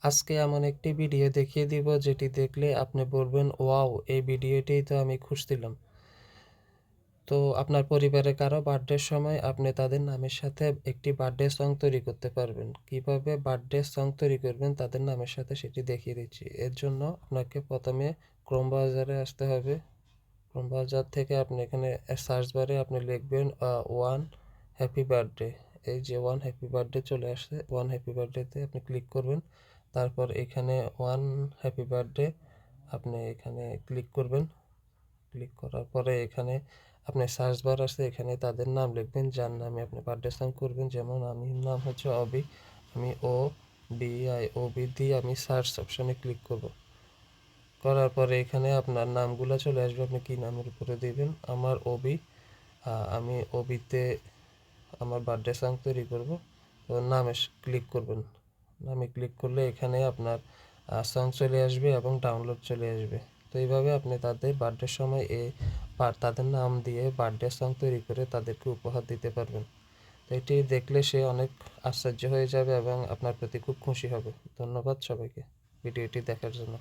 আজকে এমন একটি ভিডিও দেখিয়ে দিব যেটি দেখলে আপনি বলবেন, ওয়াও, এই ভিডিওটিই তো আমি খুঁজছিলাম। তো আপনার পরিবারে কারো বার্থডের সময় আপনি তাদের নামের সাথে একটি বার্থডে সং তৈরি করতে পারবেন। কিভাবে বার্থডে সং তৈরি করবেন তাদের নামের সাথে সেটি দেখিয়ে দিচ্ছি। এর জন্য আপনাকে প্রথমে ক্রোম ব্রাউজারে আসতে হবে। ক্রোম ব্রাউজার থেকে আপনি এখানে সার্চ বারে আপনি লিখবেন ওয়ান হ্যাপি বার্থডে। এই যে ওয়ান হ্যাপি বার্থডে চলে আসছে, ওয়ান হ্যাপি বার্থডেতে আপনি ক্লিক করবেন। তারপর এখানে ওয়ান হ্যাপি বার্থডে আপনি এখানে ক্লিক করবেন। ক্লিক করার পরে এখানে আপনি সার্চ বার আসছে, এখানে তাদের নাম লিখবেন যার নামে আপনি বার্থডে সং করবেন। যেমন আমি নাম হচ্ছে অবি, আমি OBI দিয়ে আমি সার্চ অপশনে ক্লিক করব। করার পরে এখানে আপনার নামগুলো চলে আসবে, আপনি কী নামের উপরে দিবেন। আমার অবি, আমি অবিতে আমার বার্থডে সং তৈরি করব। তো নামে ক্লিক করবেন। নামে ক্লিক করলে এখানে আপনার সং চলে আসবে এবং ডাউনলোড চলে আসবে। তো এইভাবে আপনি তাদের বার্থডের সময় তাদের নাম দিয়ে বার্থডে সং তৈরি করে তাদেরকে উপহার দিতে পারবেন। তো এটি দেখলে সে অনেক আশ্চর্য হয়ে যাবে এবং আপনার প্রতি খুব খুশি হবে। ধন্যবাদ সবাইকে ভিডিওটি দেখার জন্য।